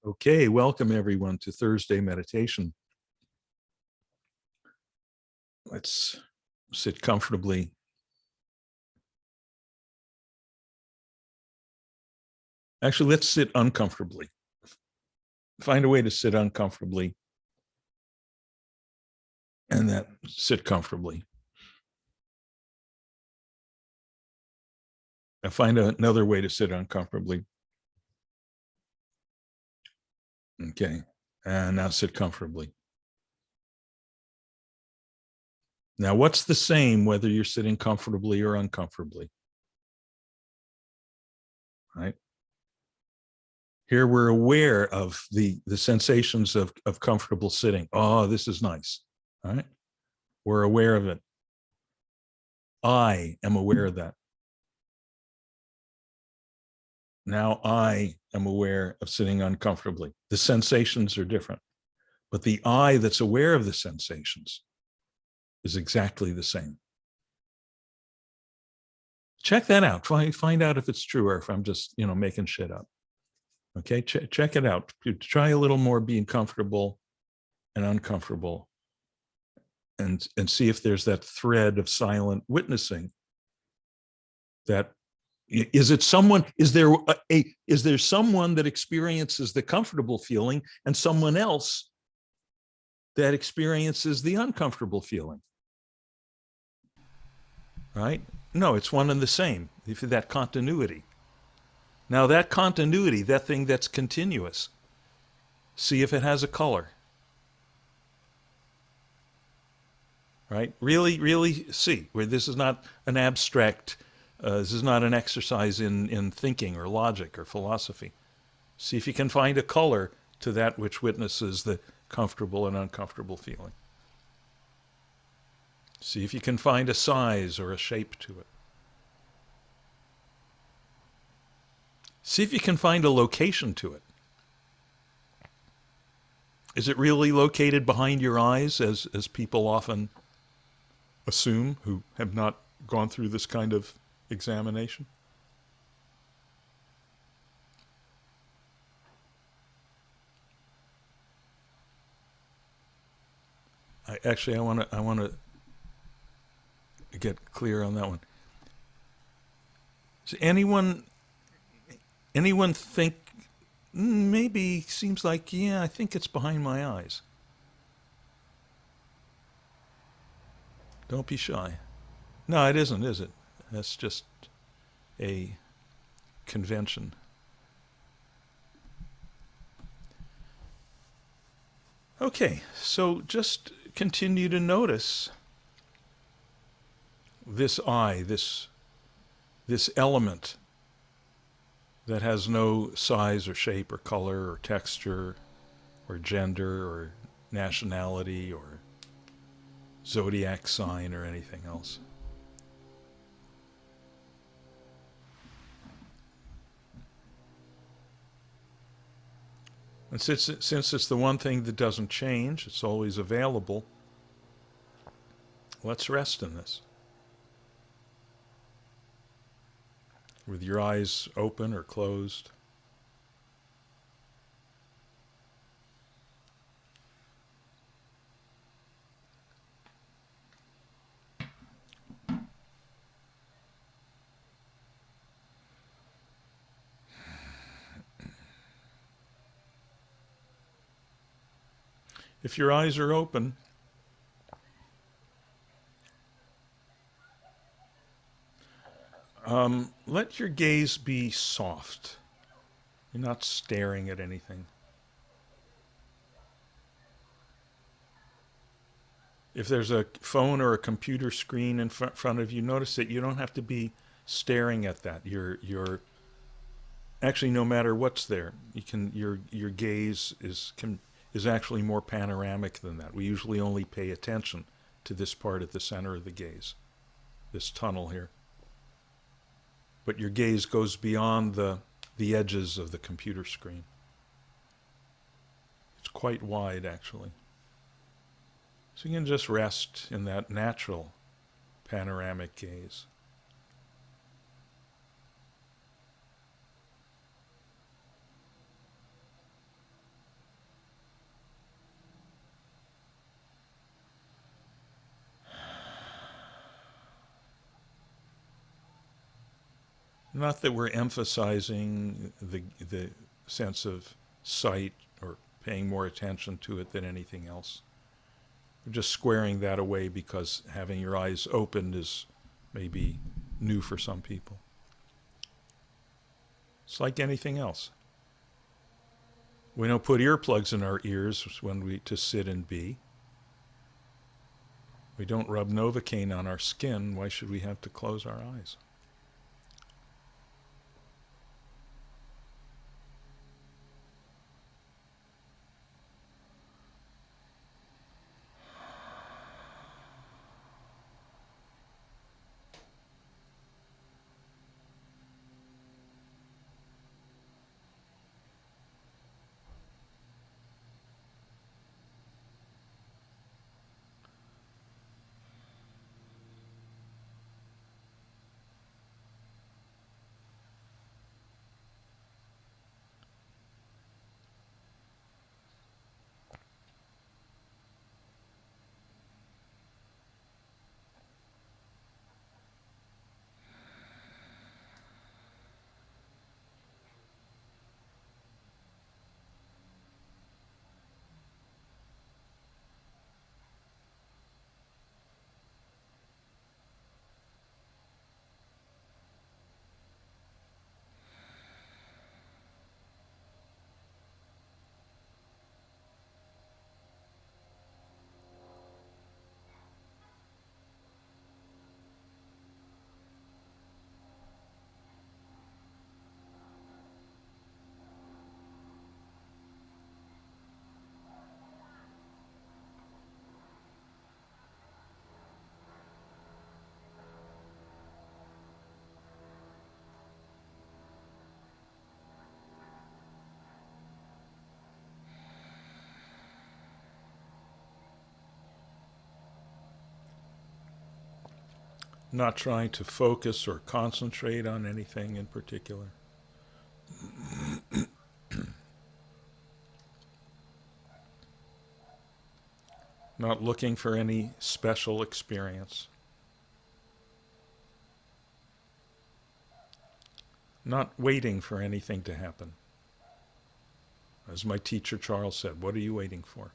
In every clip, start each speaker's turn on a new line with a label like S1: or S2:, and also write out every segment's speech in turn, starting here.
S1: Okay, welcome everyone to Thursday meditation. Let's sit comfortably. Actually, let's sit uncomfortably. Find a way to sit uncomfortably and then sit comfortably. Now find another way to sit uncomfortably. Okay, and now sit comfortably. Now, what's the same whether you're sitting comfortably or uncomfortably? Right? Here we're aware of the sensations of comfortable sitting. Oh, this is nice. All right? We're aware of it. I am aware of that. Now I am aware of sitting uncomfortably. The sensations are different, but the I that's aware of the sensations is exactly the same. Check that out. Find out if it's true or if I'm just, making shit up. Okay, check it out. Try a little more being comfortable and uncomfortable, and see if there's that thread of silent witnessing. That is it someone? Is there someone that experiences the comfortable feeling and someone else that experiences the uncomfortable feeling? Right? No, it's one and the same. If that continuity. Now that continuity, that thing that's continuous, see if it has a color. Right? Really see. Where this is not an abstract, this is not an exercise in thinking or logic or philosophy. See if you can find a color to that which witnesses the comfortable and uncomfortable feeling. See if you can find a size or a shape to it. See if you can find a location to it. Is it really located behind your eyes, as people often assume who have not gone through this kind of examination? I want to get clear on that one. Does anyone think maybe seems like, yeah, I think it's behind my eyes? Don't be shy. No, it isn't, is it? That's just a convention. Okay, so just continue to notice this I, this element that has no size or shape or color or texture or gender or nationality or zodiac sign or anything else. And since it's the one thing that doesn't change, it's always available, let's rest in this. With your eyes open or closed. If your eyes are open, let your gaze be soft. You're not staring at anything. If there's a phone or a computer screen in front of you, notice that you don't have to be staring at that. You're actually, no matter what's there, your gaze is actually more panoramic than that. We usually only pay attention to this part at the center of the gaze, this tunnel here. But your gaze goes beyond the edges of the computer screen. It's quite wide, actually. So you can just rest in that natural panoramic gaze. Not that we're emphasizing the sense of sight or paying more attention to it than anything else. We're just squaring that away because having your eyes opened is maybe new for some people. It's like anything else. We don't put earplugs in our ears to sit and be. We don't rub Novocaine on our skin. Why should we have to close our eyes? Not trying to focus or concentrate on anything in particular. Not looking for any special experience. Not waiting for anything to happen. As my teacher Charles said, what are you waiting for?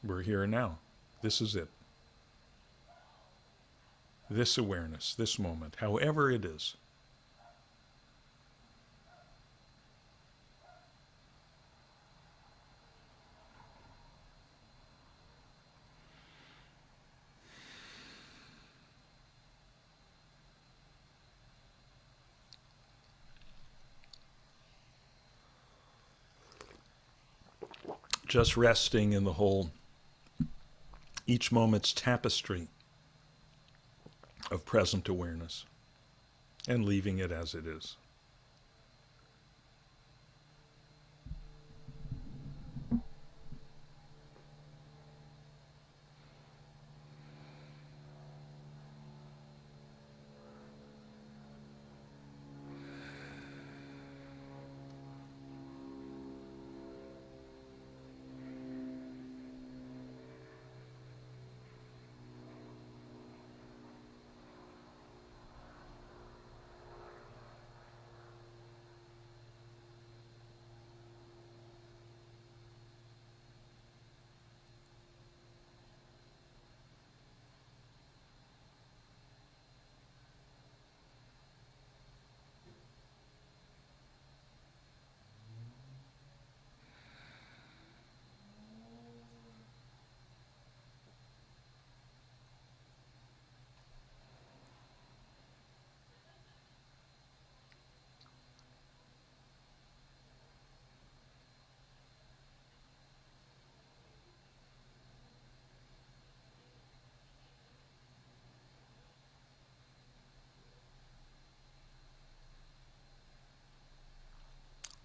S1: We're here now. This is it. This awareness, this moment, however it is. Just resting in the whole, each moment's tapestry of present awareness and leaving it as it is.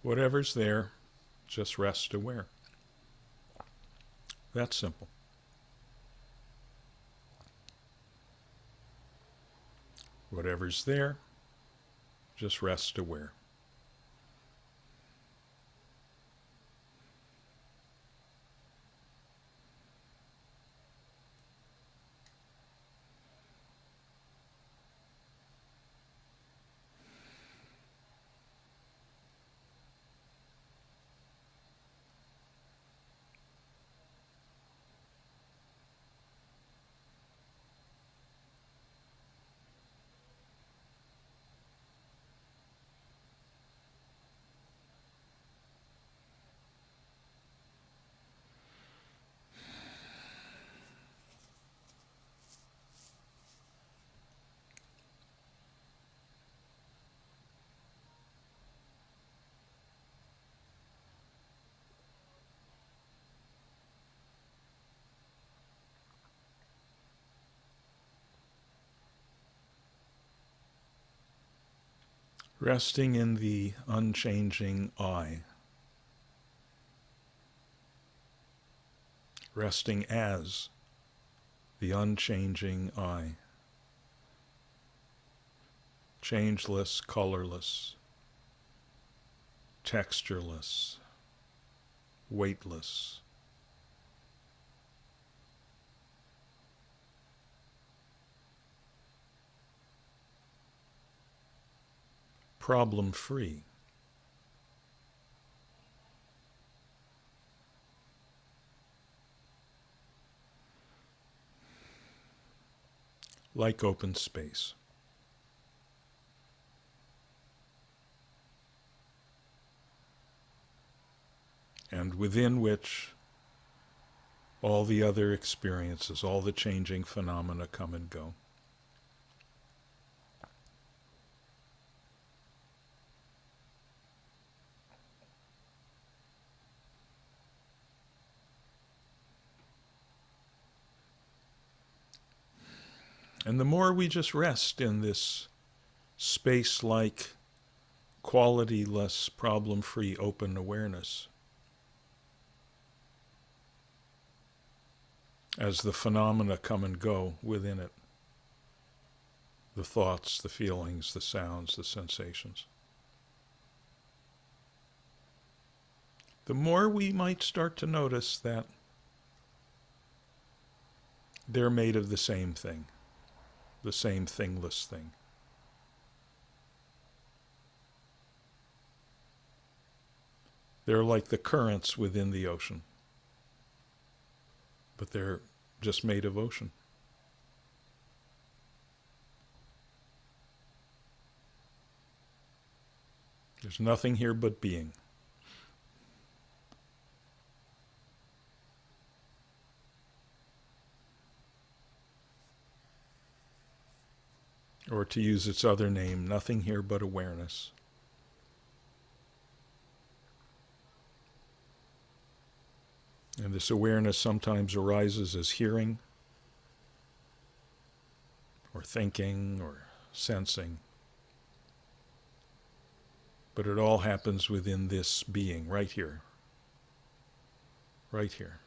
S1: Whatever's there, just rest aware. That's simple. Whatever's there, just rest aware. Resting in the unchanging I. Resting as the unchanging I. Changeless, colorless, textureless, weightless. Problem-free. Like open space. And within which all the other experiences, all the changing phenomena come and go. And the more we just rest in this space-like, quality-less, problem-free, open awareness, as the phenomena come and go within it, the thoughts, the feelings, the sounds, the sensations, the more we might start to notice that they're made of the same thing, the same thingless thing. They're like the currents within the ocean, but they're just made of ocean. There's nothing here but being. Or to use its other name, nothing here but awareness. And this awareness sometimes arises as hearing, or thinking, or sensing. But it all happens within this being, right here. Right here.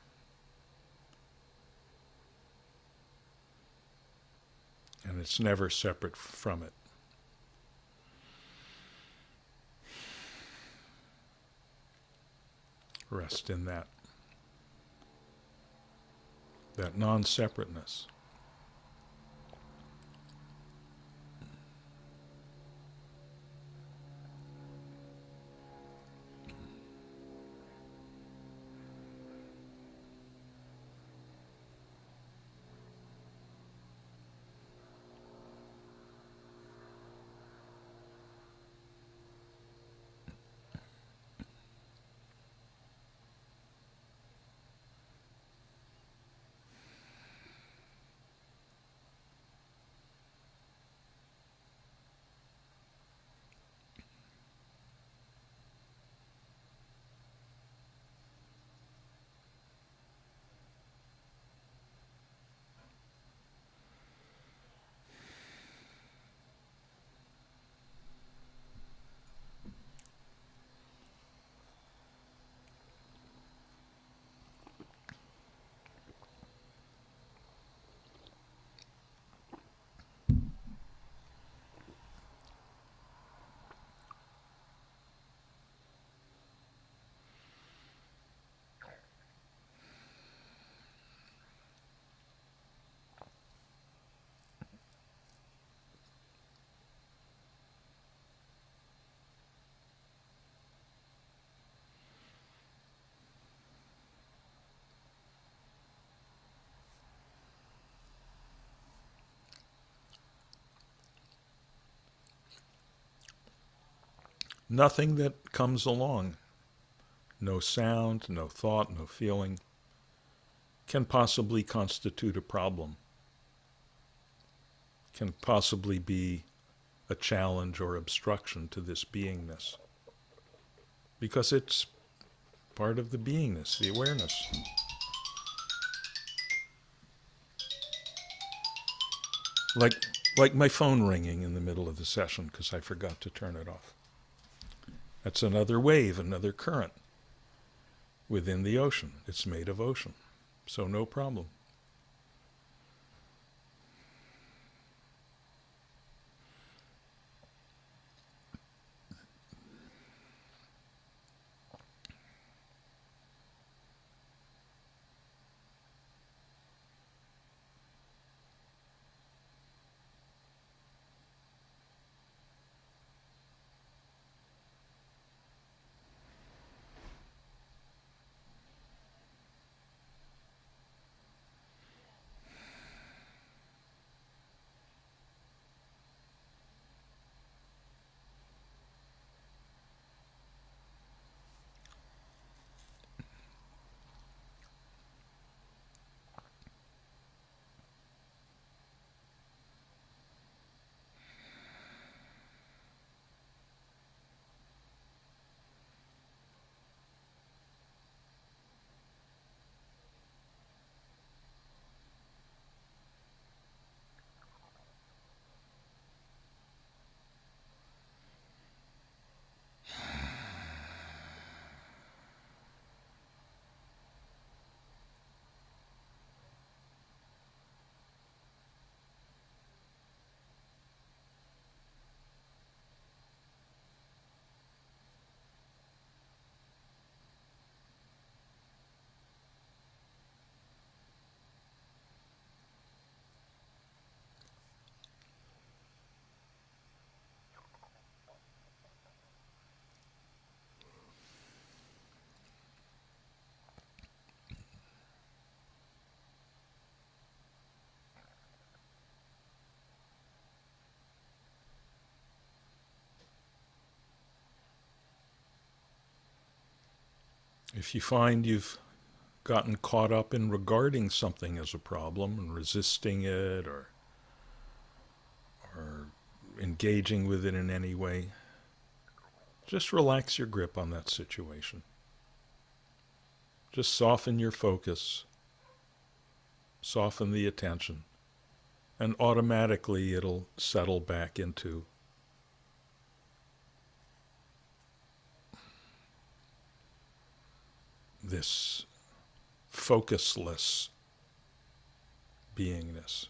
S1: And it's never separate from it. Rest in that non-separateness. Nothing that comes along, no sound, no thought, no feeling, can possibly constitute a problem, can possibly be a challenge or obstruction to this beingness, because it's part of the beingness, the awareness. Like, like my phone ringing in the middle of the session because I forgot to turn it off. That's another wave, another current within the ocean. It's made of ocean, so no problem. If you find you've gotten caught up in regarding something as a problem and resisting it or engaging with it in any way, just relax your grip on that situation. Just soften your focus, soften the attention, and automatically it'll settle back into this focusless beingness.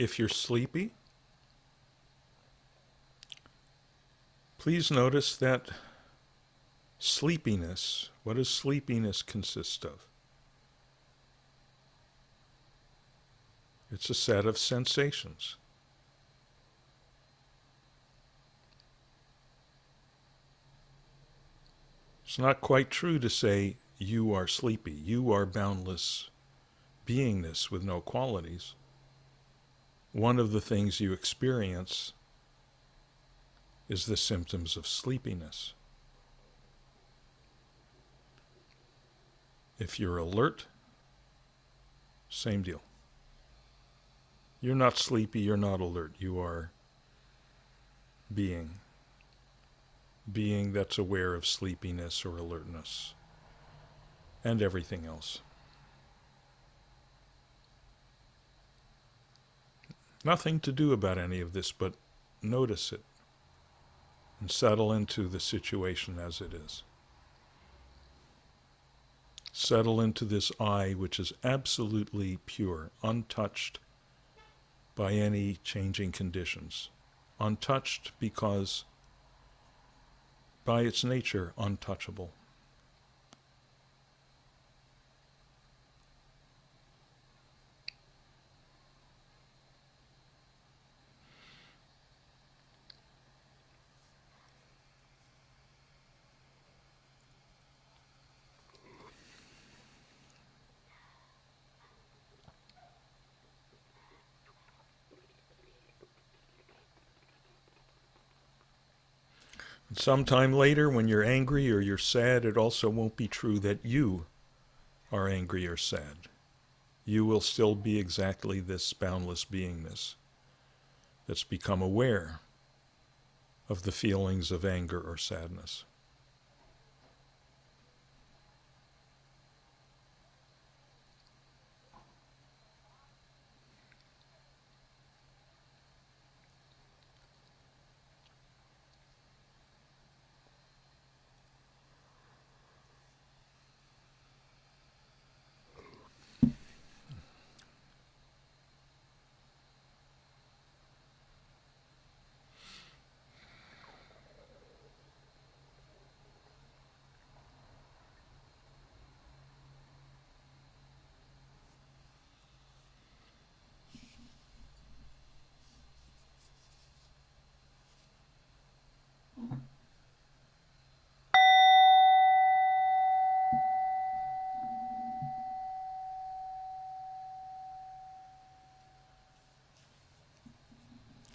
S1: If you're sleepy, please notice that sleepiness, what does sleepiness consist of? It's a set of sensations. It's not quite true to say you are sleepy. You are boundless beingness with no qualities. One of the things you experience is the symptoms of sleepiness. If you're alert, same deal. You're not sleepy, you're not alert. You are being. Being that's aware of sleepiness or alertness and everything else. Nothing to do about any of this but notice it and settle into the situation as it is. Settle into this I, which is absolutely pure, untouched by any changing conditions. Untouched because, by its nature, untouchable. And sometime later, when you're angry or you're sad, it also won't be true that you are angry or sad. You will still be exactly this boundless beingness that's become aware of the feelings of anger or sadness.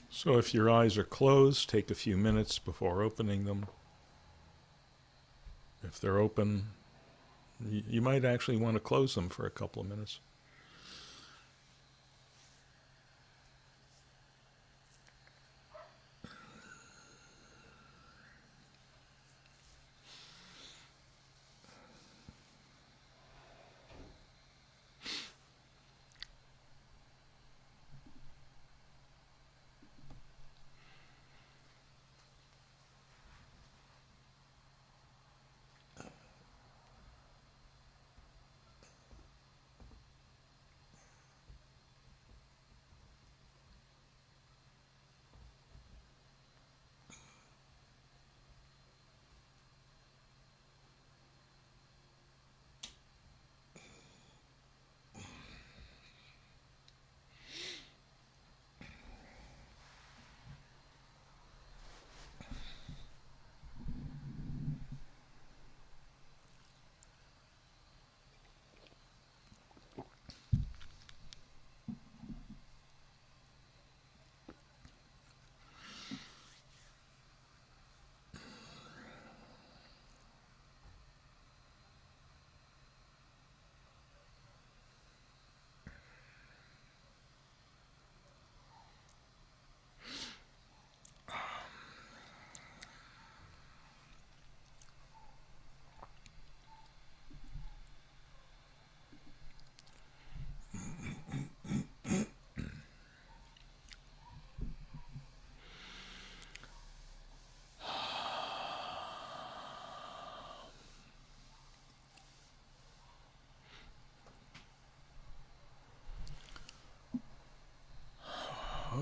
S1: So if your eyes are closed, take a few minutes before opening them. If they're open, you might actually want to close them for a couple of minutes.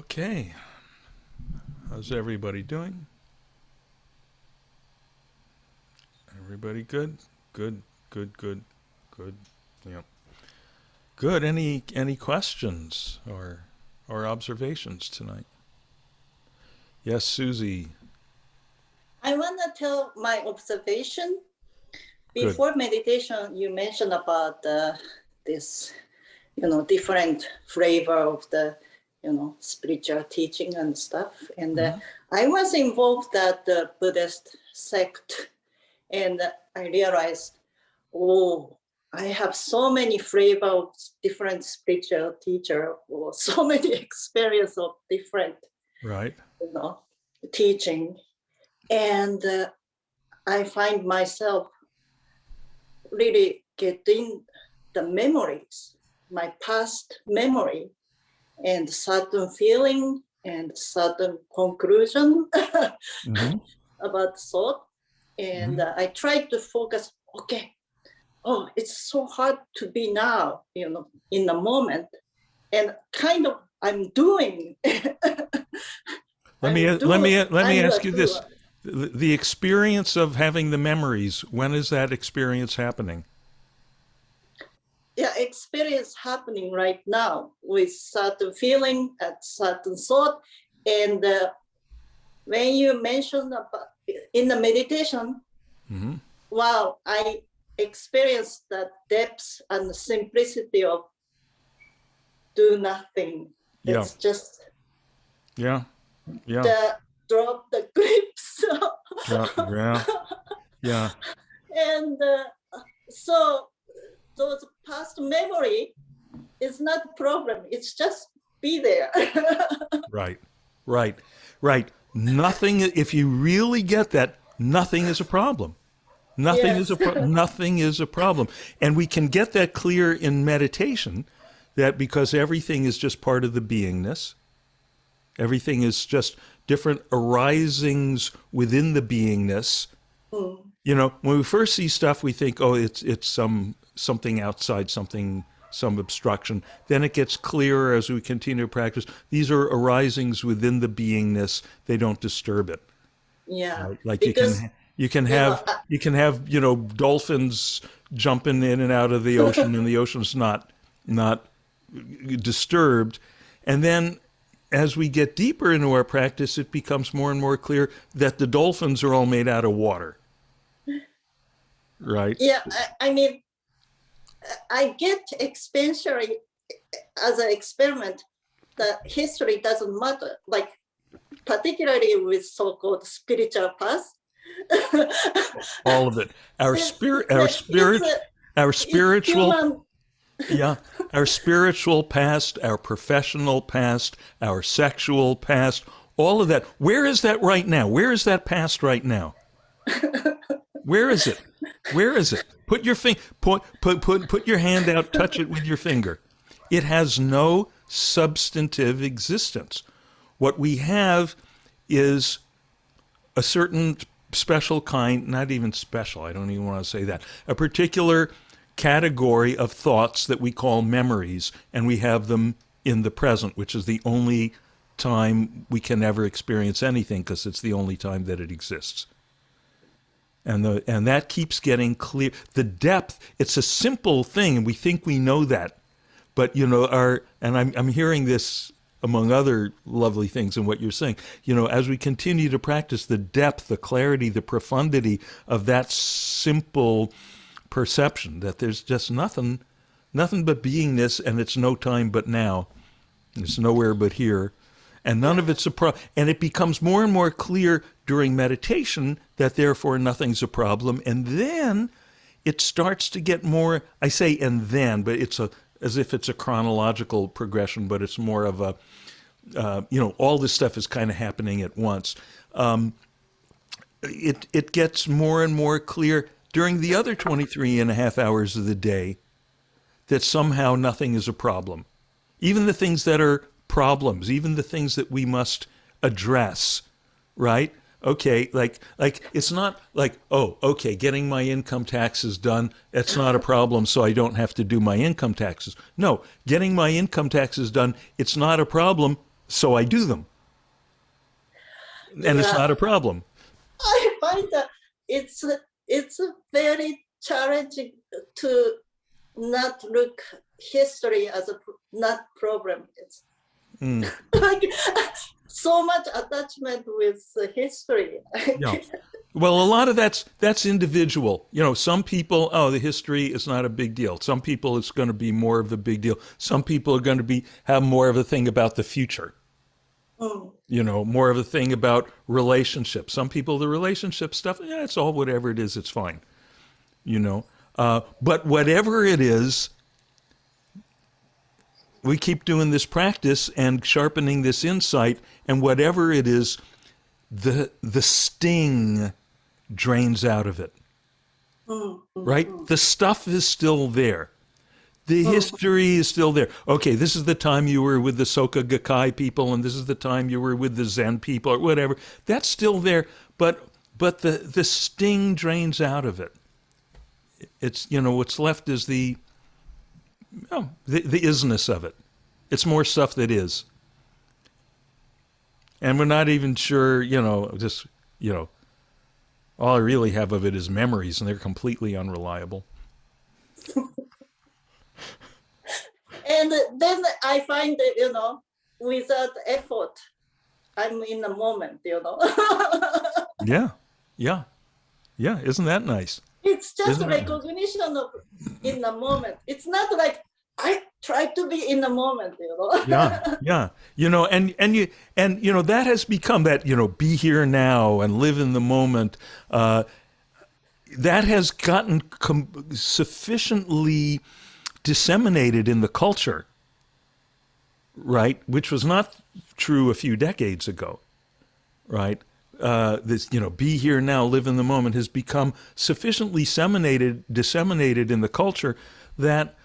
S1: Okay. How's everybody doing? Everybody good? Good, good, good, good. Yep. Good. Any questions or observations tonight? Yes, Susie.
S2: I want to tell my observation.
S1: Good.
S2: Before meditation, you mentioned about this, different flavor of the, spiritual teaching and stuff. And
S1: Mhm.
S2: I was involved at the Buddhist sect, and I realized, oh, I have so many flavor of different spiritual teacher, or so many experience of different,
S1: Right.
S2: teaching. And I find myself really getting the memories, my past memory, and certain feeling and certain conclusion
S1: Mm-hmm.
S2: about thought. And
S1: Mm-hmm.
S2: I try to focus, okay, oh, it's so hard to be now, in the moment. And kind of I'm doing.
S1: Let
S2: I'm
S1: me let
S2: doing.
S1: me let me
S2: I'm
S1: ask
S2: a
S1: you this:
S2: doer.
S1: the experience of having the memories. When is that experience happening?
S2: Yeah, experience happening right now with certain feeling and certain thought. And when you mentioned about in the meditation,
S1: Mm-hmm.
S2: wow, I experienced the depth and the simplicity of do nothing.
S1: Yeah.
S2: It's just
S1: Yeah. Yeah.
S2: the drop the grips.
S1: Yeah. Yeah. Yeah.
S2: And so those past memory is not a problem. It's just be there.
S1: Right. Right. Right. Nothing. If you really get that, nothing is a problem.
S2: Yes.
S1: Nothing is a problem. And we can get that clear in meditation that because everything is just part of the beingness, everything is just different arisings within the beingness.
S2: Mm.
S1: You know, when we first see stuff, we think, oh, it's something outside, some obstruction. Then it gets clearer as we continue to practice. These are arisings within the beingness. They don't disturb it.
S2: Yeah,
S1: Right? Like
S2: because
S1: you can
S2: you know,
S1: have dolphins jumping in and out of the ocean, and the ocean's not disturbed. And then as we get deeper into our practice, it becomes more and more clear that the dolphins are all made out of water. Right?
S2: yeah, I mean, I get experientially as an experiment. The history doesn't matter. Like particularly with so-called spiritual path.
S1: All of it. Our
S2: It-
S1: spirit,
S2: it's
S1: our
S2: it's
S1: spiritual,
S2: human.
S1: yeah, our spiritual past, our professional past, our sexual past, all of that. Where is that right now? Where is that past right now? Where is it? Where is it? Put your put your hand out, touch it with your finger. It has no substantive existence. What we have is a certain special kind, not even special, I don't even want to say that, a particular category of thoughts that we call memories, and we have them in the present, which is the only time we can ever experience anything because it's the only time that it exists. And that keeps getting clear. The depth, it's a simple thing, and we think we know that. But I'm hearing this among other lovely things in what you're saying. As we continue to practice the depth, the clarity, the profundity of that simple perception that there's just nothing but beingness, and it's no time but now. It's nowhere but here. And none of it's a problem. And it becomes more and more clear during meditation that therefore nothing's a problem. And then it starts to get more, I say and then, but as if it's a chronological progression, but it's more of a, all this stuff is kind of happening at once. It gets more and more clear during the other 23 and a half hours of the day that somehow nothing is a problem. Even the things that are problems, even the things that we must address, right? Okay, like it's not like, oh, okay, getting my income taxes done, that's not a problem, so I don't have to do my income taxes. No, getting my income taxes done, it's not a problem, So I do them. And it's
S2: Yeah,
S1: not a problem.
S2: I find that it's very challenging to not look history as a not problem. It's
S1: Mm,
S2: like so much attachment with history.
S1: yeah. Well, a lot of that's individual. You know, some people, oh, the history is not a big deal. Some people, it's going to be more of a big deal. Some people are going to be have more of a thing about the future.
S2: Mm.
S1: You know, more of a thing about relationships. Some people, the relationship stuff, yeah, it's all whatever it is, it's fine. You know, but whatever it is, we keep doing this practice and sharpening this insight, and whatever it is, the sting drains out of it.
S2: Mm, mm,
S1: Right?
S2: mm,
S1: The stuff is still there. The
S2: mm.
S1: history is still there. Okay, this is the time you were with the Soka Gakkai people, and this is the time you were with the Zen people, or whatever. That's still there, but the sting drains out of it. It's, you know, what's left is the isness of it. It's more stuff that is, and we're not even sure. You know, just, you know, all I really have of it is memories, and they're completely unreliable.
S2: And then I find that, without effort, I'm in the moment,
S1: Yeah, yeah, yeah. Isn't that nice?
S2: It's just
S1: Isn't that nice?
S2: recognition of in the moment. It's not like I try to be in the moment.
S1: Yeah, yeah. You know, and you know that has become that, you know, be here now and live in the moment. That has gotten sufficiently disseminated in the culture, right? Which was not true a few decades ago, right? This, you know, be here now, live in the moment has become sufficiently disseminated in the culture that,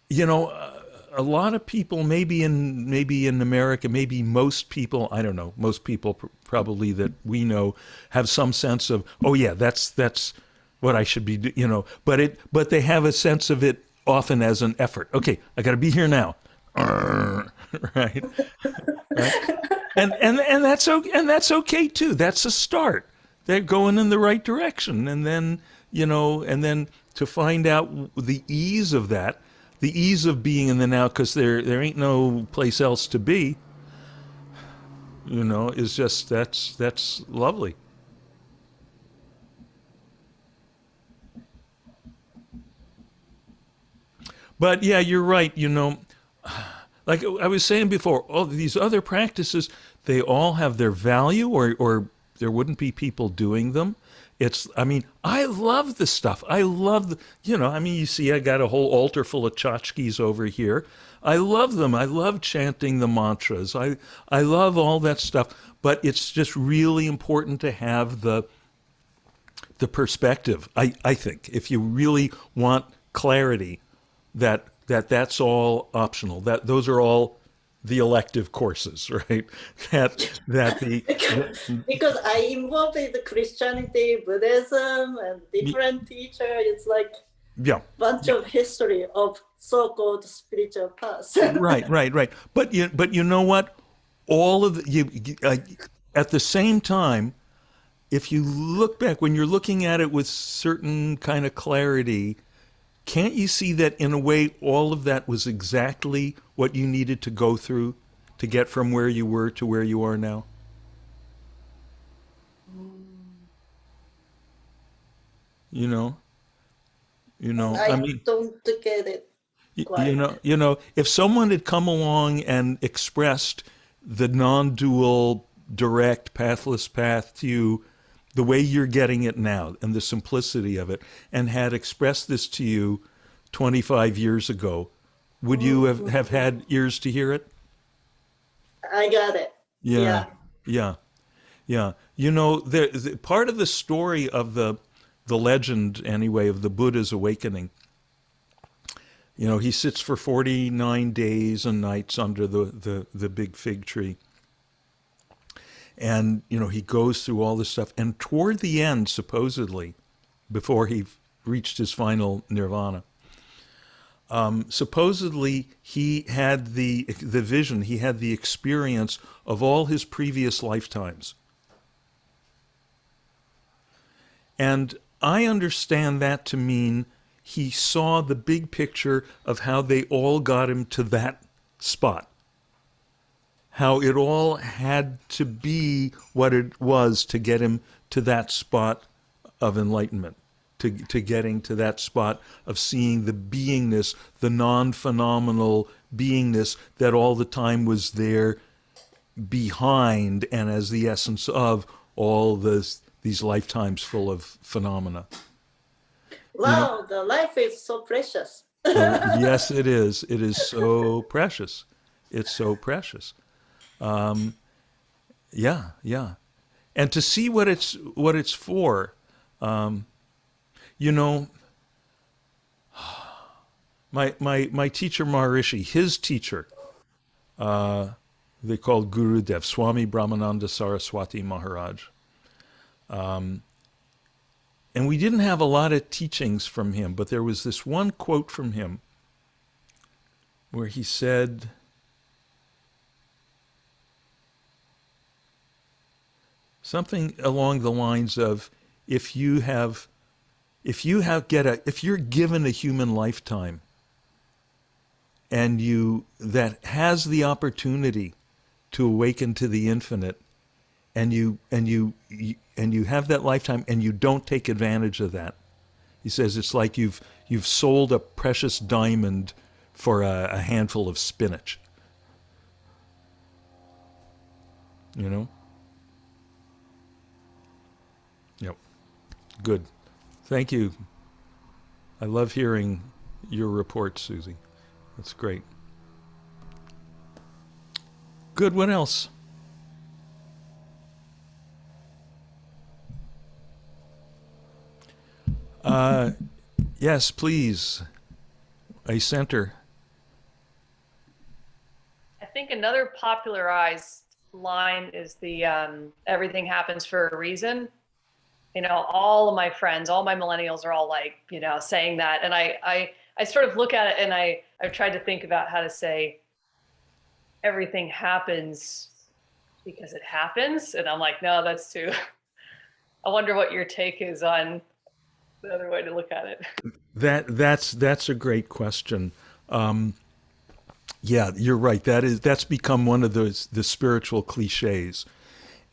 S1: you know, a lot of people, maybe in America, maybe most people, I don't know, most people probably that we know have some sense of, oh yeah, that's what I should be, you know, but they have a sense of it often as an effort. Okay, I got to be here now, right, right, and that's okay too. That's a start. They're going in the right direction, and then, you know, and then to find out the ease of that, the ease of being in the now, because there ain't no place else to be, you know, is just that's lovely. But yeah, you're right. You know, like I was saying before, all these other practices, they all have their value, or there wouldn't be people doing them. It's, I mean, I love the stuff. I love, you know, I mean, you see, I got a whole altar full of tchotchkes over here. I love them. I love chanting the mantras. I love all that stuff. But it's just really important to have the perspective. I think if you really want clarity, that's all optional. That those are all the elective courses, right? That
S2: because,
S1: the
S2: because I involved in the Christianity, Buddhism, and different teacher. It's like
S1: yeah,
S2: bunch
S1: yeah,
S2: of history of so-called spiritual paths.
S1: right. But you know what? All of the, at the same time, if you look back when you're looking at it with certain kind of clarity, can't you see that in a way all of that was exactly what you needed to go through to get from where you were to where you are now? You know, I
S2: I
S1: mean,
S2: don't get it quite.
S1: if someone had come along and expressed the non-dual, direct, pathless path to you the way you're getting it now and the simplicity of it, and had expressed this to you 25 years ago, would you have had ears to hear it?
S2: I got it.
S1: Yeah,
S2: Yeah.
S1: yeah, yeah. You know, part of the story of the legend, anyway, of the Buddha's awakening. You know, he sits for 49 days and nights under the big fig tree. And, you know, he goes through all this stuff. And toward the end, supposedly, before he reached his final nirvana, Supposedly, he had the vision, he had the experience of all his previous lifetimes. And I understand that to mean he saw the big picture of how they all got him to that spot. How it all had to be what it was to get him to that spot of enlightenment, to getting to that spot of seeing the beingness, the non-phenomenal beingness that all the time was there behind and as the essence of all these lifetimes full of phenomena. You know,
S2: Wow, the life is so precious.
S1: oh, yes, it is. It is so precious. It's so precious. Yeah, yeah. And to see what it's for, you know, my teacher Maharishi, his teacher, they called Gurudev, Swami Brahmananda Saraswati Maharaj. And we didn't have a lot of teachings from him, but there was this one quote from him where he said, something along the lines of, if you're given a human lifetime and that has the opportunity to awaken to the infinite, and you have that lifetime and you don't take advantage of that, he says it's like you've sold a precious diamond for a handful of spinach. You know? Yep. Good. Thank you. I love hearing your report, Susie. That's great. Good. What else? Yes, please. A center.
S3: I think another popularized line is the everything happens for a reason. You know, all of my friends, all my millennials are all like, you know, saying that. And I sort of look at it and I've tried to think about how to say everything happens because it happens. And I'm like, no, that's too, I wonder what your take is on the other way to look at it.
S1: That's a great question. Yeah, you're right. That's become one of the spiritual cliches.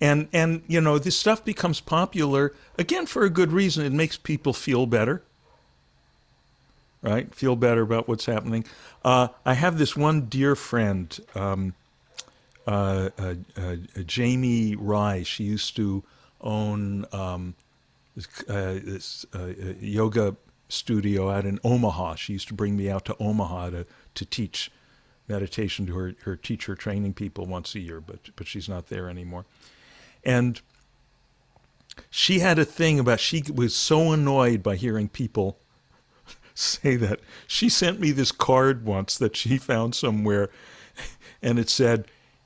S1: And you know, this stuff becomes popular again for a good reason. It makes people feel better, right? Feel better about what's happening. I have this one dear friend, Jamie Rye. She used to own this yoga studio out in Omaha. She used to bring me out to Omaha to teach meditation to her teacher training people once a year, but she's not there anymore. And she had a thing about, she was so annoyed by hearing people say that. She sent me this card once that she found somewhere, and it said,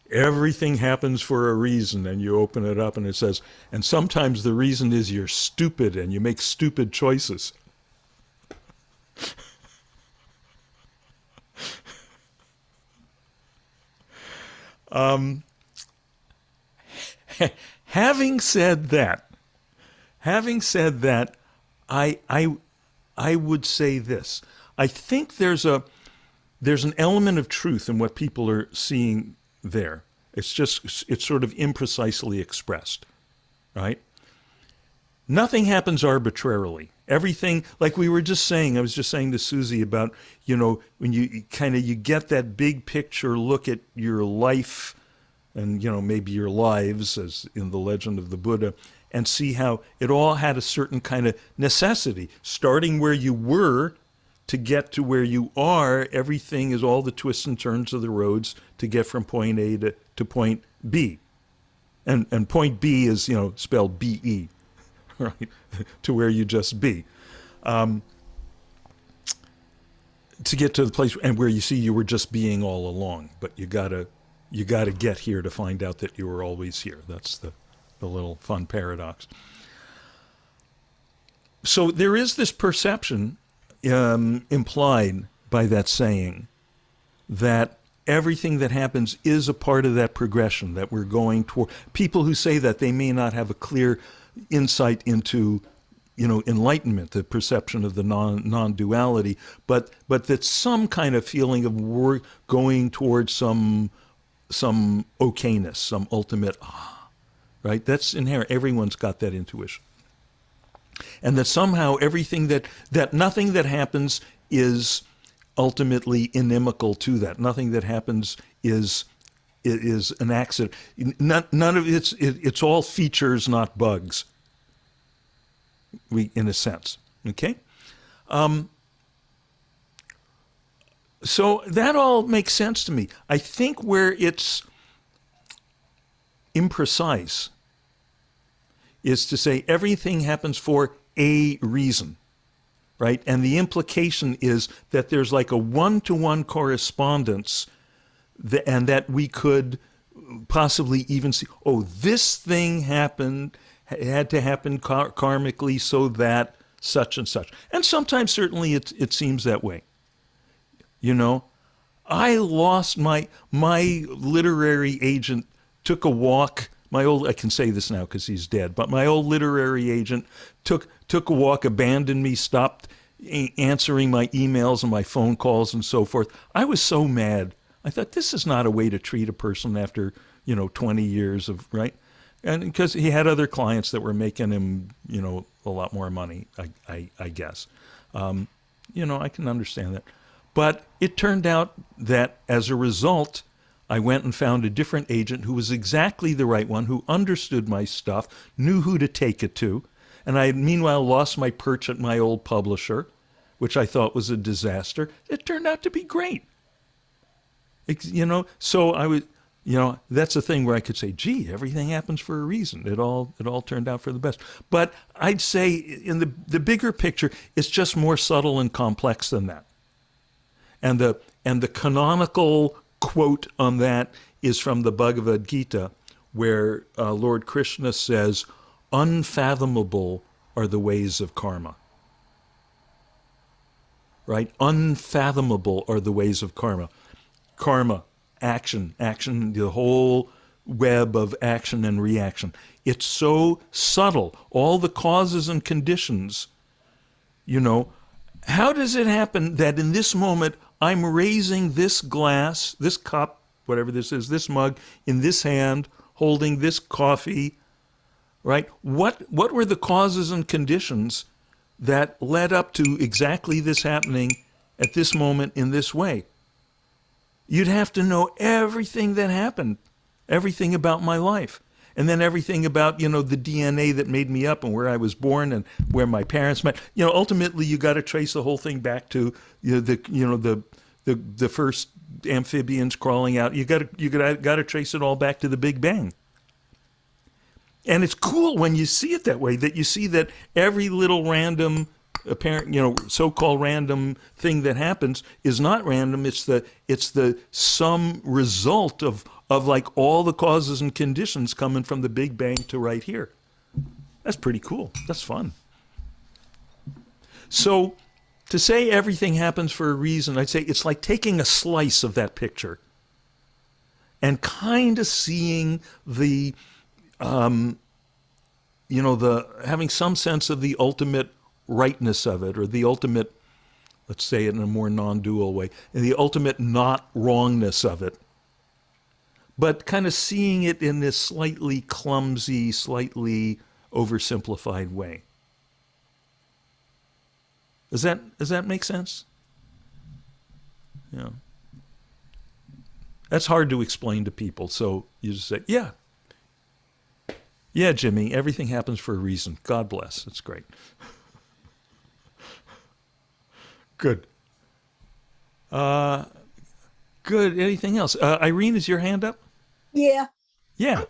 S1: everything happens for a reason. And you open it up and it says, and sometimes the reason is you're stupid and you make stupid choices. Having said that, I would say this. I think there's an element of truth in what people are seeing there. It's sort of imprecisely expressed, right? Nothing happens arbitrarily. Everything, like we were just saying, I was just saying to Susie about, you know, when you get that big picture look at your life and, you know, maybe your lives, as in the legend of the Buddha, and see how it all had a certain kind of necessity. Starting where you were to get to where you are, everything is all the twists and turns of the roads to get from point A to point B. And point B is, you know, spelled B-E, right, to where you just be. To get to the place and where you see you were just being all along, but you gotta get here to find out that you were always here. That's the little fun paradox. So there is this perception implied by that saying that everything that happens is a part of that progression that we're going toward. People who say that, they may not have a clear insight into, enlightenment, the perception of the non-duality, but that some kind of feeling of we're going towards some okayness, some ultimate right? That's inherent. Everyone's got that intuition. And that somehow everything that nothing that happens is ultimately inimical to that. Nothing that happens is an accident. None of it's all features, not bugs. In a sense, okay. So that all makes sense to me. I think where it's imprecise is to say everything happens for a reason, right? And the implication is that there's like a one-to-one correspondence, and that we could possibly even see, this thing had to happen karmically so that such and such. And sometimes certainly it seems that way. I lost my literary agent took a walk. I can say this now because he's dead, but my old literary agent took a walk, abandoned me, stopped answering my emails and my phone calls and so forth. I was so mad. I thought, this is not a way to treat a person after, 20 years of, right? And because he had other clients that were making him, a lot more money, I guess. I can understand that. But it turned out that as a result, I went and found a different agent who was exactly the right one, who understood my stuff, knew who to take it to. And I, meanwhile, lost my perch at my old publisher, which I thought was a disaster. It turned out to be great. So I was, that's a thing where I could say, gee, everything happens for a reason. It all turned out for the best. But I'd say in the bigger picture, it's just more subtle and complex than that. And the canonical quote on that is from the Bhagavad Gita, where Lord Krishna says, unfathomable are the ways of karma. Right? Unfathomable are the ways of karma. Karma, action, the whole web of action and reaction. It's so subtle. All the causes and conditions, how does it happen that in this moment I'm raising this glass, this cup, whatever this is, this mug, in this hand, holding this coffee, right? What were the causes and conditions that led up to exactly this happening at this moment in this way? You'd have to know everything that happened, everything about my life, and then everything about, the DNA that made me up and where I was born and where my parents met. Ultimately, you got to trace the whole thing back to the first amphibians crawling out. You got to trace it all back to the Big Bang. And it's cool when you see it that way, that you see that every little random apparent, so-called random thing that happens is not random. It's the sum result of like all the causes and conditions coming from the Big Bang to right here. That's pretty cool. That's fun. So to say everything happens for a reason, I'd say it's like taking a slice of that picture and kind of seeing the having some sense of the ultimate rightness of it, or the ultimate, let's say it in a more non-dual way, and the ultimate not wrongness of it, but kind of seeing it in this slightly clumsy, slightly oversimplified way. Does that make sense? Yeah. That's hard to explain to people, so you just say, yeah, Jimmy, everything happens for a reason. God bless. It's great. Good. Good. Anything else? Irene, is your hand up?
S4: Yeah.
S1: Yeah.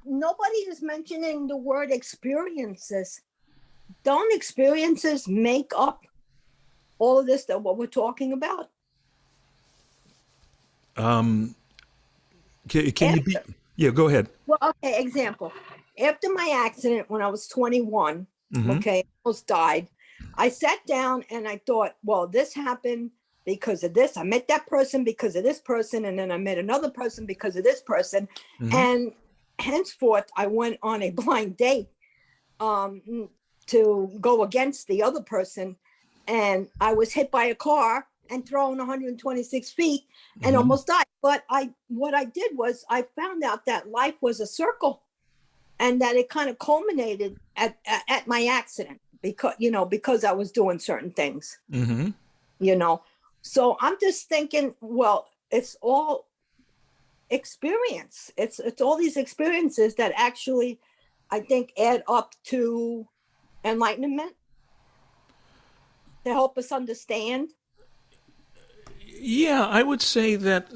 S4: Nobody is mentioning the word experiences. Don't experiences make up all of this, that what we're talking about?
S1: Can you be? Yeah, go ahead.
S4: Well, okay, example. After my accident when I was 21,
S1: Mm-hmm.
S4: okay, almost died, I sat down and I thought, well, this happened because of this. I met that person because of this person. And then I met another person because of this person. And henceforth, I went on a blind date to go against the other person. And I was hit by a car and thrown 126 feet and almost died. But what I did was I found out that life was a circle, and that it kind of culminated at my accident because I was doing certain things, So I'm just thinking, well, it's all experience. It's all these experiences that actually, I think, add up to enlightenment to help us understand.
S1: Yeah, I would say that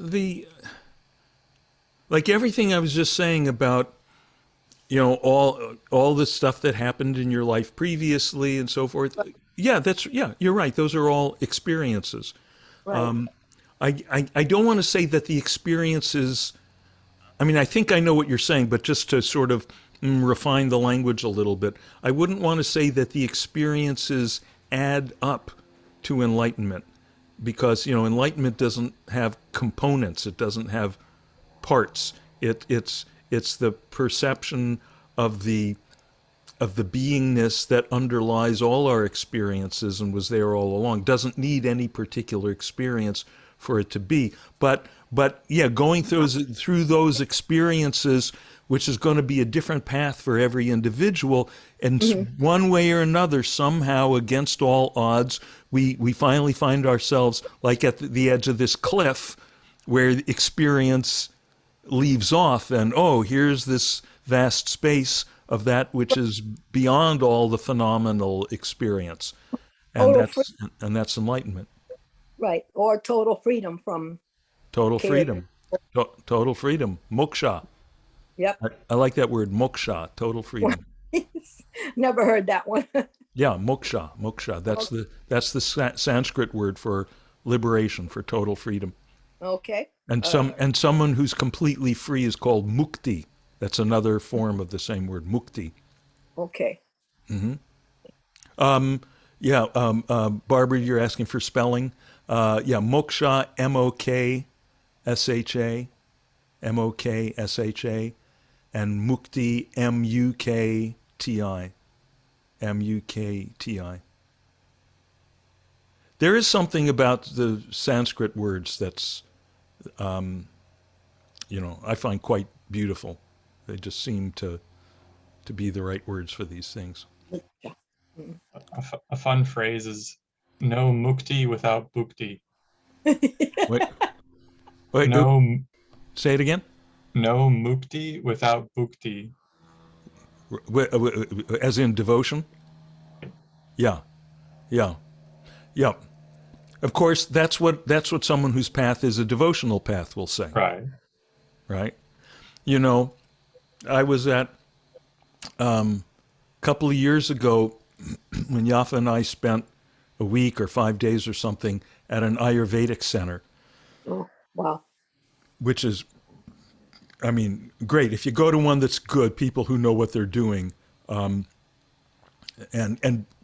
S1: like everything I was just saying about, all the stuff that happened in your life previously and so forth. Yeah, you're right. Those are all experiences.
S4: Right.
S1: I don't want to say that the experiences, I mean, I think I know what you're saying, but just to sort of refine the language a little bit, I wouldn't want to say that the experiences add up to enlightenment, because, enlightenment doesn't have components. It doesn't have parts. It's the perception of the beingness that underlies all our experiences and was there all along. Doesn't need any particular experience for it to be. But yeah, going through those experiences, which is going to be a different path for every individual, and one way or another, somehow against all odds, we finally find ourselves like at the edge of this cliff where experience leaves off, and here's this vast space of that which is beyond all the phenomenal experience, and that's enlightenment.
S4: Right. Or total freedom from
S1: Total
S4: care.
S1: freedom. Total freedom. Moksha.
S4: Yep.
S1: I like that word, moksha. Total freedom.
S4: Never heard that one.
S1: Yeah, moksha. That's the Sanskrit word for liberation, for total freedom.
S4: Okay.
S1: And someone who's completely free is called mukti. That's another form of the same word, mukti.
S4: Okay.
S1: Barbara, you're asking for spelling. Moksha, Moksha, Moksha, and mukti, Mukti. There is something about the Sanskrit words that's, I find quite beautiful. They just seem to be the right words for these things.
S5: A fun phrase is no mukti without bhukti.
S1: Wait,
S5: No,
S1: say it again.
S5: no mukti without bhukti.
S1: As in devotion? Yeah. Of course, that's what someone whose path is a devotional path will say.
S5: Right.
S1: I was at a couple of years ago when Yafa and I spent a week or 5 days or something at an Ayurvedic center.
S4: Oh, wow.
S1: Which is, great. If you go to one that's good, people who know what they're doing. And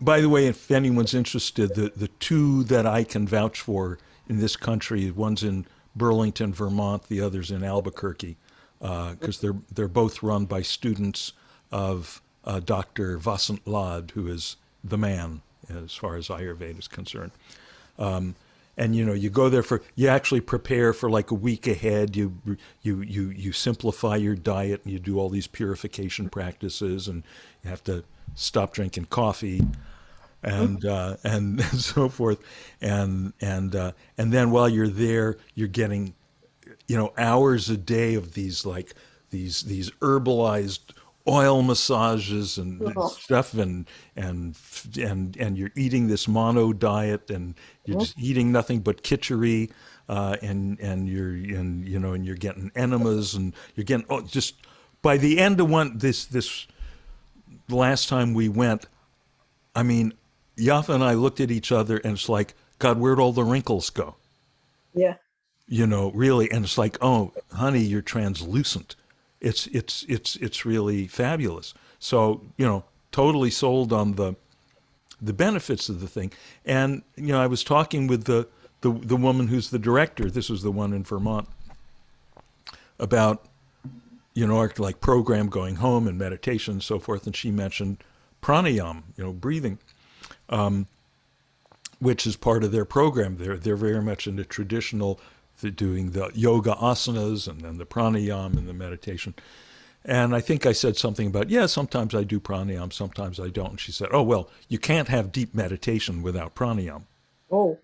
S1: by the way, if anyone's interested, the two that I can vouch for in this country, one's in Burlington, Vermont, the other's in Albuquerque, because they're both run by students of Dr. Vasant Lad, who is the man as far as Ayurveda is concerned. And you go there you actually prepare for like a week ahead. You simplify your diet, and you do all these purification practices, and you have to stop drinking coffee, and so forth. And then while you're there, you're getting hours a day of these these herbalized oil massages and stuff, and you're eating this mono diet, and you're just eating nothing but khichdi, and you're getting enemas, and you're getting just by the end of this last time we went, Yafa and I looked at each other, and it's like, God, where'd all the wrinkles go?
S4: Yeah.
S1: Really, and it's like, oh, honey, you're translucent. It's really fabulous. So, totally sold on the benefits of the thing. And, I was talking with the the woman who's the director, this was the one in Vermont, about, you know, our like program going home and meditation and so forth, and she mentioned pranayama, you know, breathing, which is part of their program. They're very much in the traditional, they're doing the yoga asanas and then the pranayama and the meditation. And I think I said something about, yeah, sometimes I do pranayama, sometimes I don't. And she said, oh, well, you can't have deep meditation without pranayama,
S4: Oh,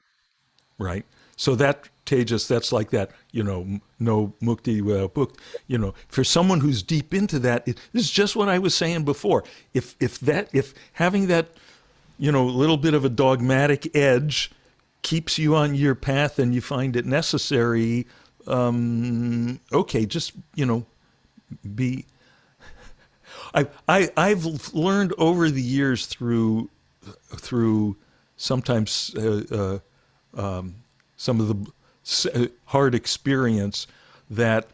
S1: right? So that, Tejas, that's like that, you know, no mukti without bhukti. You know, for someone who's deep into that, this is just what I was saying before. If having that, you know, little bit of a dogmatic edge keeps you on your path and you find it necessary, okay, just, you know, be. I've learned over the years through sometimes some of the hard experience that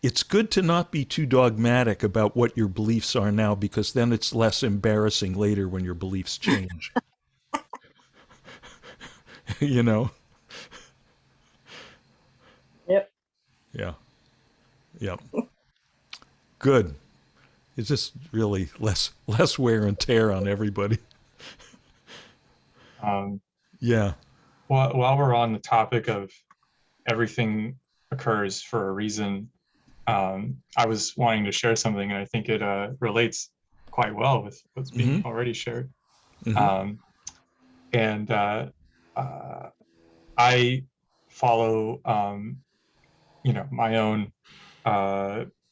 S1: it's good to not be too dogmatic about what your beliefs are now, because then it's less embarrassing later when your beliefs change. You know?
S4: yep.
S1: Yeah. Yeah. Good. It's just really less wear and tear on everybody. Yeah.
S5: While we're on the topic of everything occurs for a reason, I was wanting to share something, and I think it relates quite well with what's being already shared. And I follow, you know, my own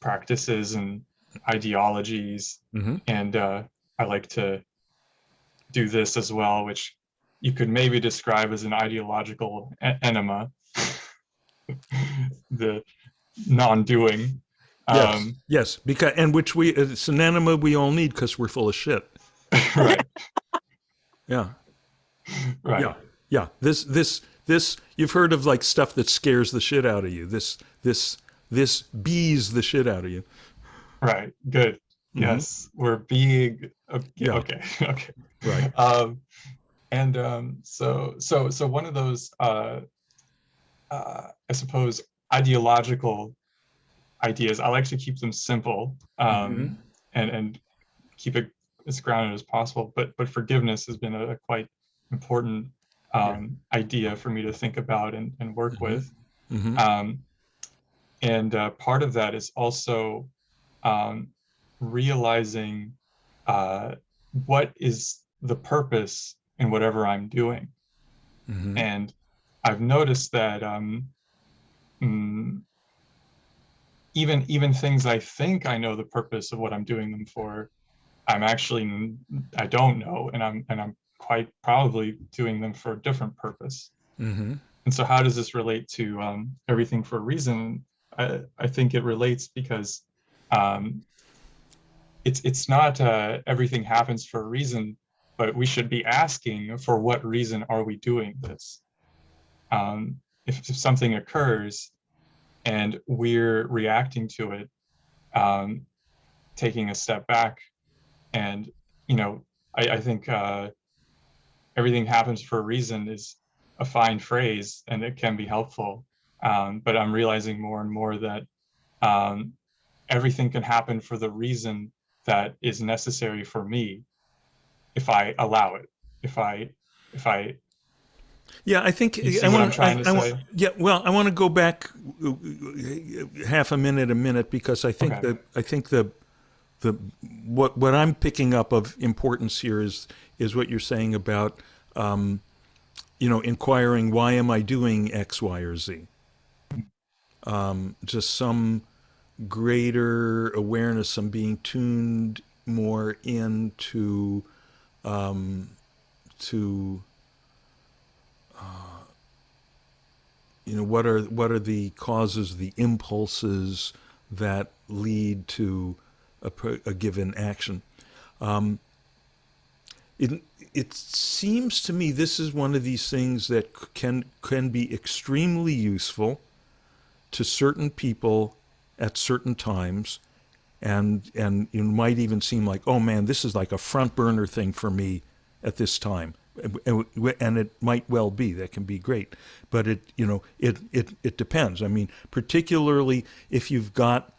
S5: practices and ideologies, and I like to do this as well, which you could maybe describe as an ideological enema, the non-doing.
S1: Yes. Yes. Because, and which it's an enema we all need because we're full of shit.
S5: Right.
S1: Yeah.
S5: Right.
S1: Yeah. Yeah. This, you've heard of like stuff that scares the shit out of you. This bees the shit out of you.
S5: Right. Good. Yes. We're being,
S1: Yeah.
S5: okay. Okay.
S1: Right.
S5: So one of those, I suppose, ideological ideas, I like to keep them simple, and keep it as grounded as possible. But forgiveness has been a quite important idea for me to think about and work with. And part of that is also realizing what is the purpose in whatever I'm doing. And I've noticed that even things I think I know the purpose of what I'm doing them for, I don't know, and I'm quite probably doing them for a different purpose. And so how does this relate to everything for a reason? I think it relates because it's not everything happens for a reason, but we should be asking, for what reason are we doing this? If something occurs and we're reacting to it, taking a step back, and, you know, I think everything happens for a reason is a fine phrase, and it can be helpful. But I'm realizing more and more that everything can happen for the reason that is necessary for me, if I allow it, if I
S1: Yeah, I think
S5: you see what I'm trying to say?
S1: Yeah, well, I want to go back half a minute, because I think
S5: Okay.
S1: what I'm picking up of importance here is what you're saying about you know, inquiring, why am I doing X, Y, or Z? Just some greater awareness, some being tuned more into to you know, what are the causes, the impulses that lead to a given action. It seems to me this is one of these things that can be extremely useful to certain people at certain times, and it might even seem like, oh man, this is like a front burner thing for me at this time. and it might well be that can be great, but it depends. I mean, particularly if you've got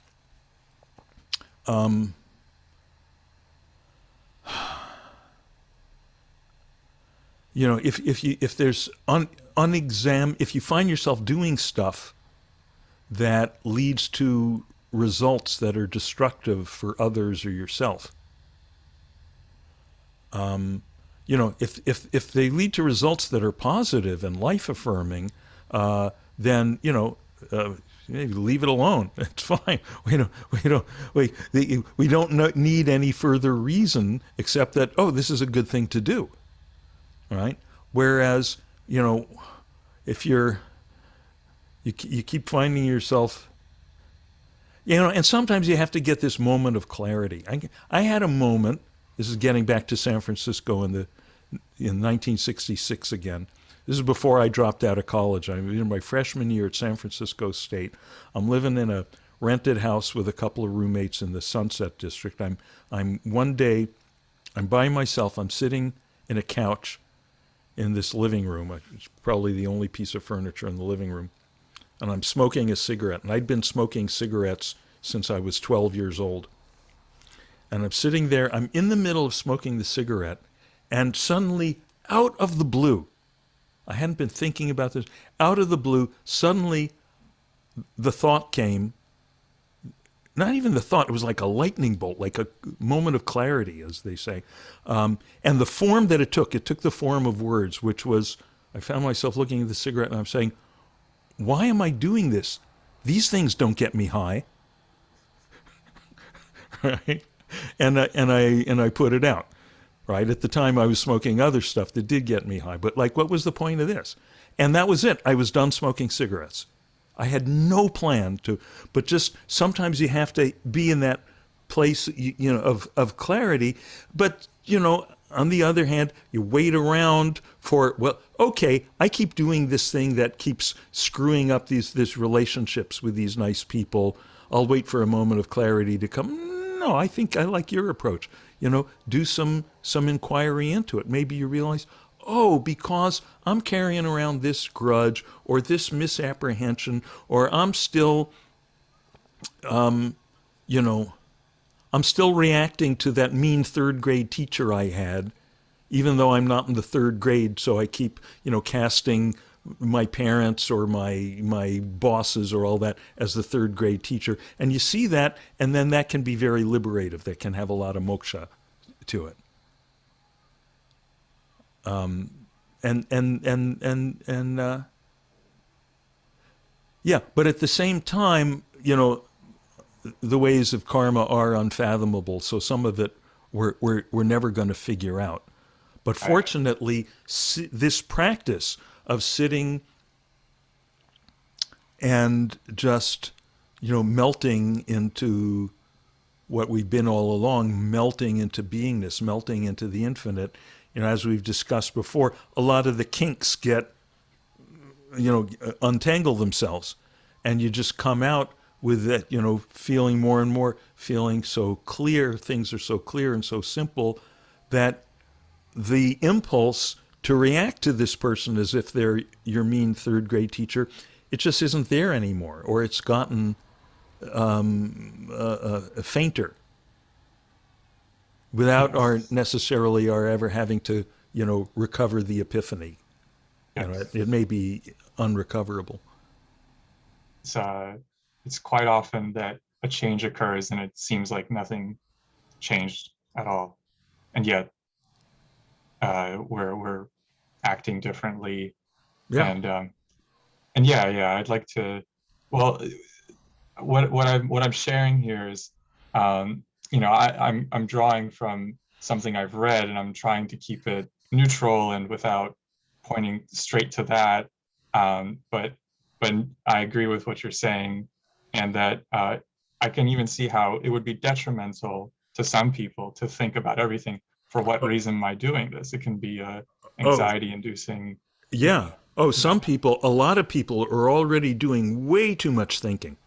S1: if there's if you find yourself doing stuff that leads to results that are destructive for others or yourself, if they lead to results that are positive and life affirming, then maybe leave it alone. It's fine. We don't need any further reason except that, oh, this is a good thing to do, right? Whereas if you keep finding yourself, and sometimes you have to get this moment of clarity. I had a moment. This is getting back to San Francisco in 1966 again. This is before I dropped out of college. I'm in my freshman year at San Francisco State. I'm living in a rented house with a couple of roommates in the Sunset District. I'm one day, I'm by myself. I'm sitting in a couch in this living room. It's probably the only piece of furniture in the living room. And I'm smoking a cigarette. And I'd been smoking cigarettes since I was 12 years old. And I'm sitting there, I'm in the middle of smoking the cigarette, and suddenly, out of the blue, I hadn't been thinking about this, out of the blue, suddenly the thought came, not even the thought, it was like a lightning bolt, like a moment of clarity, as they say. And the form that it took the form of words, which was, I found myself looking at the cigarette and I'm saying, why am I doing this? These things don't get me high. Right? And I put it out. Right? At the time I was smoking other stuff that did get me high. But what was the point of this? And that was it. I was done smoking cigarettes. I had no plan to, but just sometimes you have to be in that place, of clarity. But, on the other hand, you wait around for, well, okay, I keep doing this thing that keeps screwing up these relationships with these nice people. I'll wait for a moment of clarity to come. No, I think I like your approach. Do some inquiry into it. Maybe you realize, oh, because I'm carrying around this grudge or this misapprehension, or I'm still, I'm still reacting to that mean third grade teacher I had, even though I'm not in the third grade. So I keep, casting my parents or my bosses or all that as the third grade teacher. And you see that, and then that can be very liberative. That can have a lot of moksha to it. Yeah, but at the same time, the ways of karma are unfathomable. So some of it we're never going to figure out. But fortunately, this practice of sitting and just, melting into what we've been all along, melting into beingness, melting into the infinite, as we've discussed before, a lot of the kinks get, untangle themselves, and you just come out with that, feeling more and more, feeling so clear, things are so clear and so simple that the impulse to react to this person as if they're your mean third grade teacher, it just isn't there anymore, or it's gotten fainter without necessarily our ever having to, recover the epiphany.
S5: Yes.
S1: It may be unrecoverable.
S5: It's quite often that a change occurs and it seems like nothing changed at all, and yet we're acting differently.
S1: Yeah.
S5: And I'd like to, well, what I'm sharing here is, I'm drawing from something I've read, and I'm trying to keep it neutral and without pointing straight to that. But I agree with what you're saying, and that I can even see how it would be detrimental to some people to think about everything. For what reason am I doing this? It can be anxiety inducing.
S1: Yeah. Oh, some people, a lot of people are already doing way too much thinking.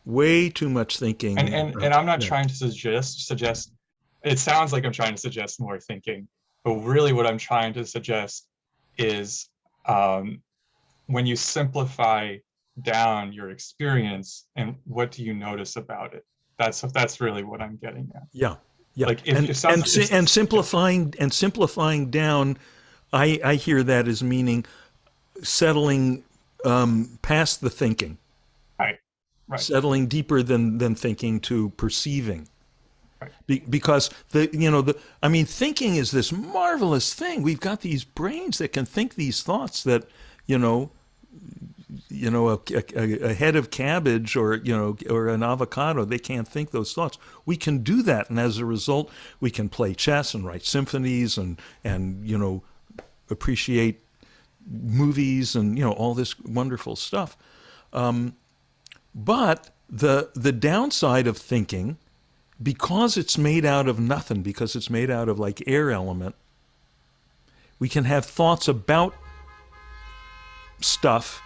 S1: Way too much thinking.
S5: And I'm not trying to suggest, it sounds like I'm trying to suggest more thinking. But really what I'm trying to suggest is when you simplify down your experience and what do you notice about it? That's really what I'm getting at.
S1: Yeah, yeah.
S5: Like if
S1: And simplifying down, I hear that as meaning settling past the thinking,
S5: right, right,
S1: settling deeper than thinking to perceiving.
S5: right.
S1: Because I mean, thinking is this marvelous thing. We've got these brains that can think these thoughts that, a head of cabbage or an avocado, they can't think those thoughts. We can do that, and as a result, we can play chess and write symphonies and appreciate movies and all this wonderful stuff. But the downside of thinking, because it's made out of nothing, because it's made out of like air element, we can have thoughts about stuff.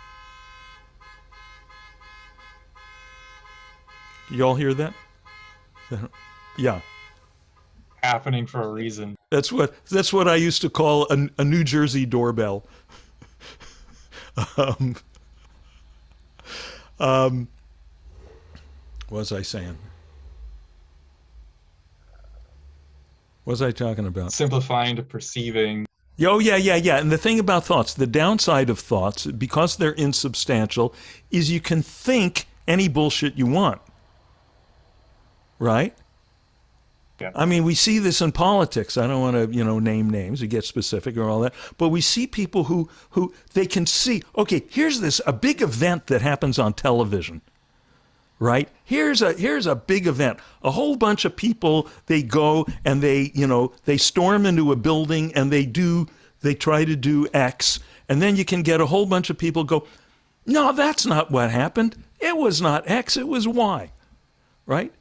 S1: You all hear that? Yeah.
S5: Happening for a reason.
S1: That's what I used to call a New Jersey doorbell. What was I saying? What was I talking about?
S5: Simplifying to perceiving.
S1: Oh, yeah. And the thing about thoughts, the downside of thoughts, because they're insubstantial, is you can think any bullshit you want. Right?
S5: Yeah.
S1: I mean, we see this in politics. I don't want to, name names or get specific or all that. But we see people who they can see, okay, here's a big event that happens on television. Right? Here's a big event. A whole bunch of people, they go and they storm into a building and they try to do X, and then you can get a whole bunch of people go, no, that's not what happened. It was not X, it was Y. Right?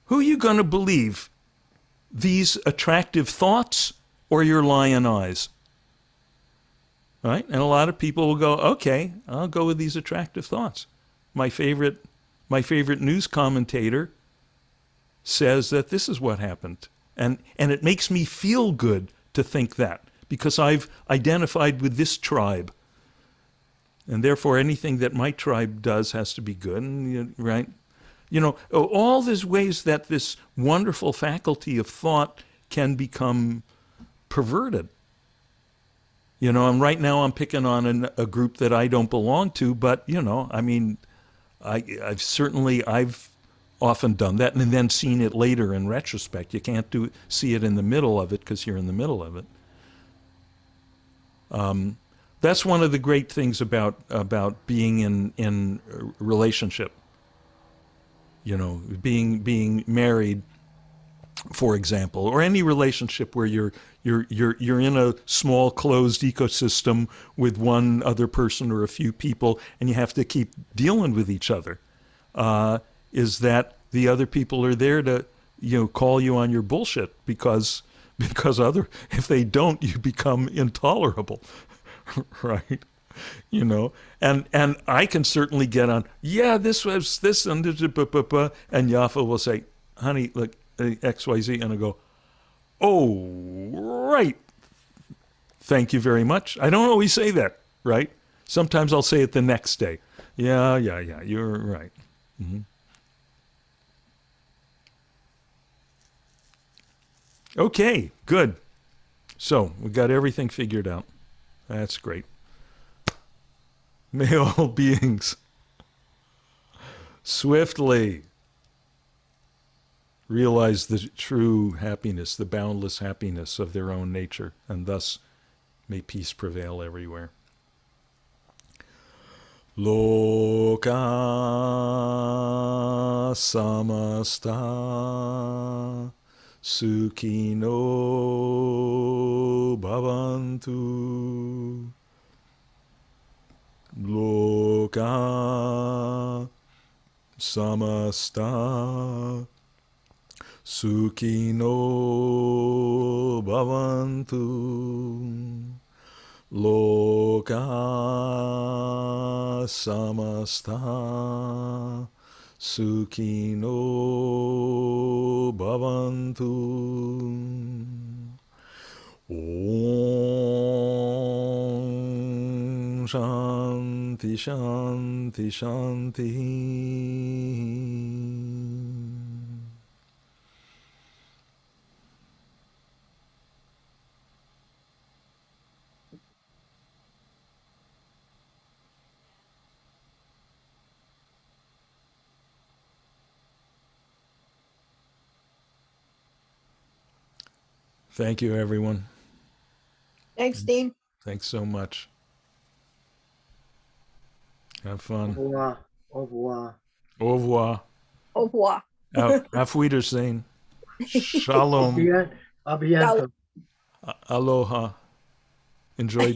S1: Who are you going to believe? These attractive thoughts or your lion eyes? Right? And a lot of people will go, okay, I'll go with these attractive thoughts. My favorite news commentator says that this is what happened. And it makes me feel good to think that, because I've identified with this tribe. And therefore anything that my tribe does has to be good, and, right? All these ways that this wonderful faculty of thought can become perverted. And right now I'm picking on a group that I don't belong to, but, I mean, I've often done that and then seen it later in retrospect. You can't see it in the middle of it because you're in the middle of it. That's one of the great things about being in a relationship. Being married, for example, or any relationship where you're in a small closed ecosystem with one other person or a few people, and you have to keep dealing with each other. Is that the other people are there to call you on your bullshit because if they don't, you become intolerable, right? And I can certainly get on, yeah, this was this, and Yafa will say, honey, look, XYZ, and I go, oh, right. Thank you very much. I don't always say that, right? Sometimes I'll say it the next day. Yeah, you're right. Mm-hmm. Okay, good. So we got everything figured out. That's great. May all beings swiftly realize the true happiness, the boundless happiness of their own nature, and thus may peace prevail everywhere. Loka samasta sukhino bhavantu. Loka samasta sukhino bhavantu. Loka samasta sukhino bhavantu. Shanti Shanti Shanti. Thank you, everyone.
S4: Thanks, Dean.
S1: Thanks so much. Have
S6: Au
S1: fun.
S6: revoir. Au revoir.
S1: Au revoir.
S4: Au revoir.
S1: Auf Wiedersehen. Shalom.
S6: A bientôt.
S1: Aloha. Enjoy